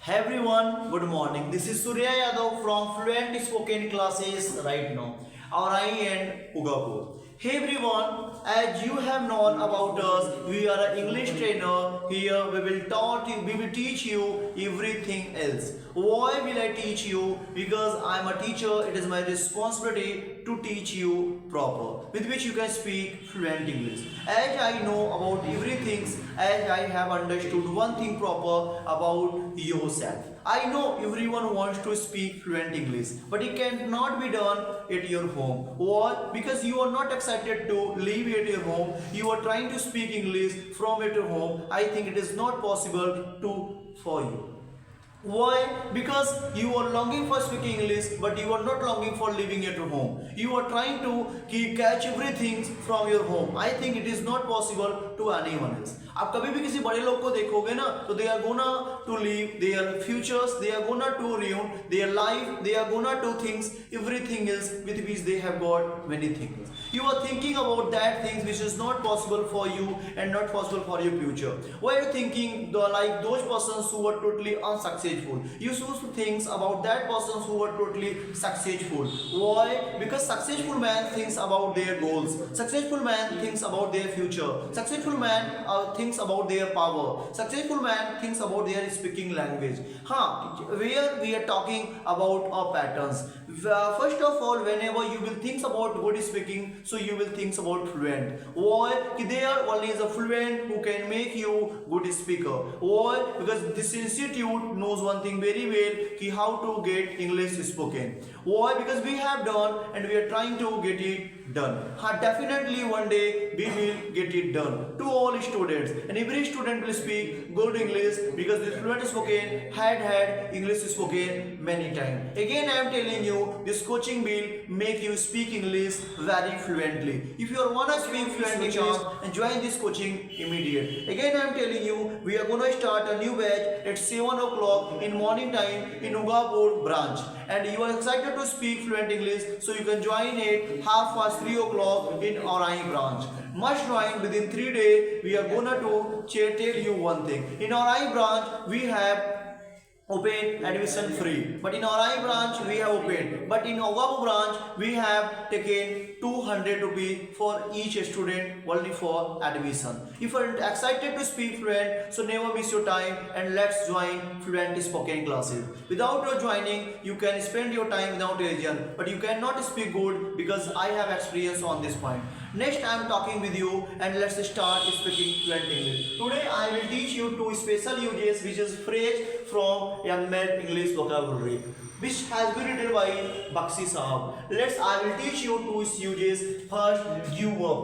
Hey everyone, good morning. This is Surya Yadav from Fluent Spoken Classes right now. Our I and Ugapur. Hey everyone, as you have known about us, we are an English trainer. Here we will teach you everything else. Why will I teach you? Because I am a teacher. It is my responsibility to teach you proper, with which you can speak fluent English. As I know about everything, as I have understood one thing proper about yourself. I know everyone wants to speak fluent English, but it cannot be done at your home. Why? Because you are not excited to live at your home. You are trying to speak English from at your home. I think it is not possible for you. Why? Because you are longing for speaking English, but you are not longing for living at your home. You are trying to catch everything from your home. I think it is not possible to anyone else. आप कभी भी किसी बड़े लोग को देखोगे ना, तो they are gonna to live their futures, they are gonna to ruin their life, they are gonna to things everything else with which they have got many things. You are thinking about that things which is not possible for you and not possible for your future. Why are you thinking like those persons who are totally unsuccessful? You choose to think about that persons who are totally successful. Why? Because successful man thinks about their goals. Successful man thinks about their future. Successful man thinks about their power. Successful man thinks about their speaking language. Where we are talking about patterns. First of all, whenever you will think about good speaking, so you will think about fluent. Why? There only is a fluent who can make you good speaker. Why? Because this institute knows one thing very well, how to get English spoken. Why? Because we have done and we are trying to get it done. Definitely one day we will get it done to all students, and every student will speak good English because this fluent spoken had English spoken many times. Again I am telling you, this coaching will make you speak English very fluently. If you wanna speak fluent English, and join this coaching immediate. Again I am telling you, we are gonna start a new batch at 7 o'clock in morning time in Ugapur branch, and you are excited to speak fluent English, so you can join it 3:30 o'clock in Orai branch. Must join within 3 days. We are gonna to tell you one thing. In Orai branch we have open admission free, but in Orai branch we have opened, but in Ugapur branch we have taken 200 rupees for each student only for admission. If you are excited to speak fluent, so never miss your time and let's join fluent spoken classes. Without your joining, you can spend your time without religion, but you cannot speak good because I have experience on this point. Next I am talking with you, and let's start speaking fluent English. Today I will teach you two special uses, which is phrase from Young Man English Vocabulary, which has been written by Bakshi Sahab. I will teach you two uses. First, give up.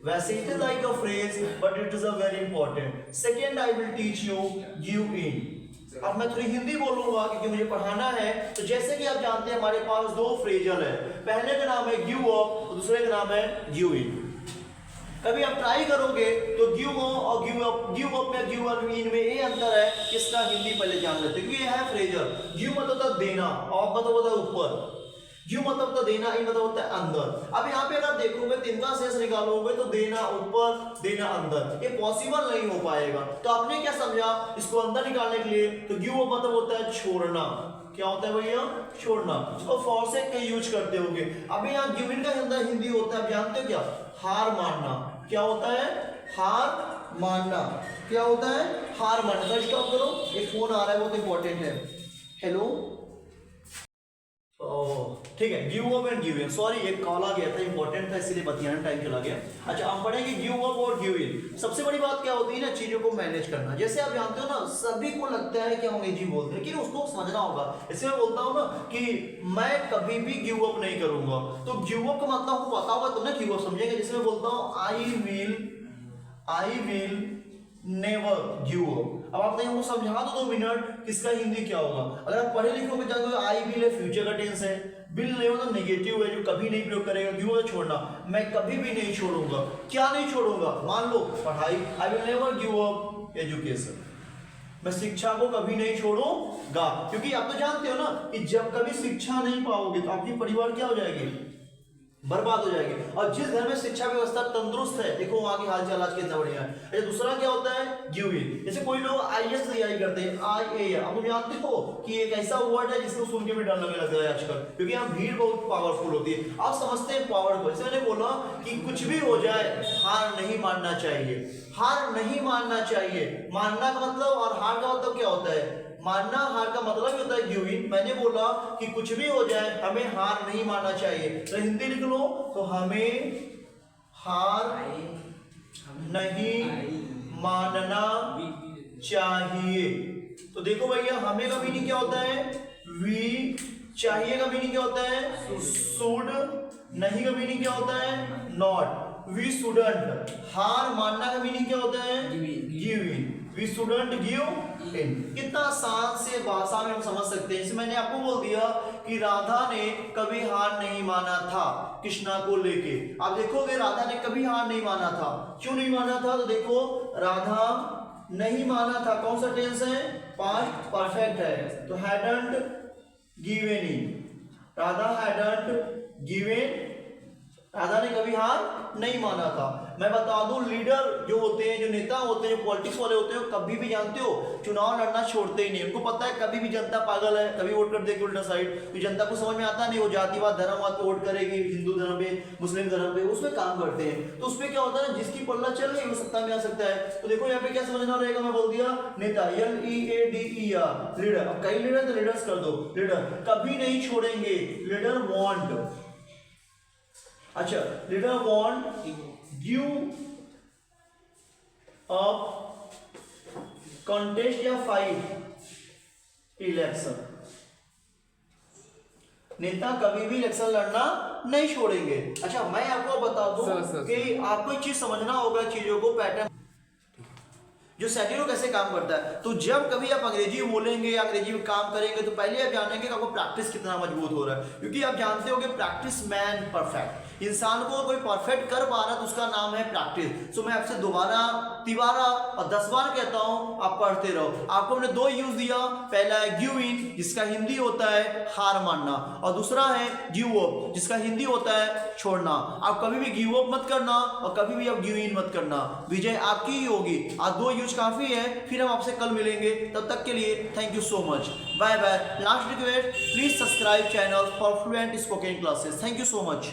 वैसे it is like a phrase, but it is a very important. Second, I will teach you give in. अब मैं थोड़ी हिंदी बोलूंगा क्योंकि मुझे पढ़ाना है. तो जैसे कि आप जानते हैं हमारे पास दो फ्रेजल है. पहले का नाम है गिव अप और दूसरे का नाम है गिव इन. कभी आप ट्राई करोगे तो गिव और गिव अप में गिव इन में ये अंतर है. किसका हिंदी पहले जान लेते हैं, क्योंकि ये है फ्रेजल. गिव मतलब होता है देना, और मतलब होता है ऊपर. गिव मतलब होता है देना, इन मतलब होता है अंदर. अब यहाँ पे अगर देखोगे तो इनका शेष निकालोगे तो देना ऊपर देना अंदर, ये पॉसिबल नहीं हो पाएगा. तो आपने क्या समझा इसको अंदर निकालने के लिए, तो गिव अप मतलब होता है छोड़ना. क्या होता है भैया? छोड़ना. इसको फॉर से कहीं यूज करते होंगे. अभी यहाँ गिव इन का हिंदी होता है, जानते हो क्या? हार मानना. क्या होता है? हार मानना. क्या होता है? हार मानना. स्टॉप करो, एक फोन आ रहा है, बहुत इंपॉर्टेंट है. हेलो, ठीक है. Give up and give in. Sorry, एक कॉल आ गया था, इंपॉर्टेंट था, इसलिए बताने टाइम चला गया. अच्छा, हम पढ़ेंगे गिव अप और गिव इन. सबसे बड़ी बात क्या होती है ना, चीजों को मैनेज करना. जैसे आप जानते हो ना, सभी को लगता है कि अंग्रेजी बोलते हैं, लेकिन उसको समझना होगा. इसलिए मैं बोलता हूँ ना कि मैं कभी भी गिव अप नहीं करूंगा. तो गिव अप का मतलब आपको पता होगा तो ना गिव अप समझेंगे. जैसे मैं बोलता हूँ I will never give up. अब आप हमको समझा दो 2 मिनट किसका हिंदी क्या होगा. अगर आप पढ़े लिखो में जानते हो, आई विल है फ्यूचर का टेंस है, विल नहीं होता नेगेटिव है जो कभी नहीं प्रयोग करेगा. गिव अप छोड़ना, मैं कभी भी नहीं छोड़ूंगा. क्या नहीं छोड़ूंगा? मान लो पढ़ाई. I will never give up education. मैं शिक्षा को कभी नहीं छोड़ूंगा, क्योंकि आप तो जानते हो ना कि जब कभी शिक्षा नहीं पाओगे तो आपकी परिवार क्या हो जाएगी? बर्बाद हो जाएगी। और जिस घर में शिक्षा व्यवस्था तंदुरुस्त है, देखो वहां की हालचाल आज कितना बढ़िया है। अच्छा, दूसरा क्या होता है, गिव इन। जैसे कोई लोग आईएएस तैयारी करते हैं, आई अब तुम जानते हो कि एक ऐसा वर्ड है जिसको सुन के भी डर लगने लगता है आजकल, क्योंकि यहाँ भीड़ बहुत पावरफुल होती है। आप समझते हैं पावर को। जैसे मैंने बोला कि कुछ भी हो जाए हार नहीं मानना चाहिए, हार नहीं मानना चाहिए। मानना का मतलब और हार का मतलब क्या होता है, मानना हार का मतलब ही होता है गिव इन। मैंने बोला कि कुछ भी हो जाए हमें हार नहीं मानना चाहिए, तो हिंदी लिख लो, तो हमें हार नहीं मानना चाहिए। तो देखो भैया, हमें का मीनिंग क्या होता है, वी। चाहिए का मीनिंग क्या होता है, शुड। नहीं का मीनिंग क्या होता है, नॉट। We shouldn't. हार मानना का मीनिंग क्या होता है, give in. We shouldn't give in. कितना आसान से भाषा में हम समझ सकते हैं। जैसे मैंने आपको बोल दिया कि राधा ने कभी हार नहीं माना था कृष्णा को लेके। आप देखोगे राधा ने कभी हार नहीं माना था। क्यों नहीं माना था, तो देखो राधा नहीं माना था, कौन सा टेंस है, पास्ट परफेक्ट है, तो hadn't given in. Radha hadn't given, Radha ने कभी हार नहीं माना था। मैं बता दूं, लीडर जो होते हैं, जो नेता होते हैं, जो पॉलिटिक्स वाले होते हैं, कभी भी जानते हो चुनाव लड़ना छोड़ते ही नहीं। उनको पता है कभी भी जनता पागल है, कभी वोट कर देगी उल्टा साइड। तो जनता को समझ में आता नहीं, वो जातिवाद धर्मवाद पे वोट करेगी, हिंदू धर्म पे, मुस्लिम धर्म पे, उसमें काम करते हैं। तो उसमें क्या होता है, जिसकी पल्ला चल रही है वो सत्ता में आ सकता है। तो देखो यहाँ पे क्या समझना रहेगा, मैं बोल दिया नेता, LEADER, लीडर। अब कई लीडर तो लीडर्स कर दो, लीडर कभी नहीं छोड़ेंगे, लीडर वांट। अच्छा, leader want give up contest या फाइट इलेक्शन। नेता कभी भी इलेक्शन लड़ना नहीं छोड़ेंगे। अच्छा, मैं आपको बता दूं कि आपको एक चीज समझना होगा, चीजों को पैटर्न, जो सैटिरो कैसे काम करता है। तो जब कभी आप अंग्रेजी बोलेंगे, अंग्रेजी में काम करेंगे, तो पहले आप जानेंगे कि आपको प्रैक्टिस कितना मजबूत हो रहा है। क्योंकि आप जानते हो कि प्रैक्टिस मैन परफेक्ट। इंसान को कोई परफेक्ट कर पा रहा तो उसका नाम है प्रैक्टिस। सो मैं आपसे दोबारा, तिबारा और 10 बार कहता हूं, आप पढ़ते रहो। आपको हमने 2 यूज दिया, पहला है गिव इन, जिसका हिंदी होता है हार मानना, और दूसरा है गिव अप, जिसका हिंदी होता है छोड़ना। आप कभी भी गिव अप मत करना और कभी भी आप गिव इन मत करना। विजय आपकी ही होगी। आज 2 यूज काफी है। फिर हम आपसे कल मिलेंगे, तब तक के लिए thank you so much, bye bye. Last request, please subscribe channel for fluent spoken classes. Thank you so much.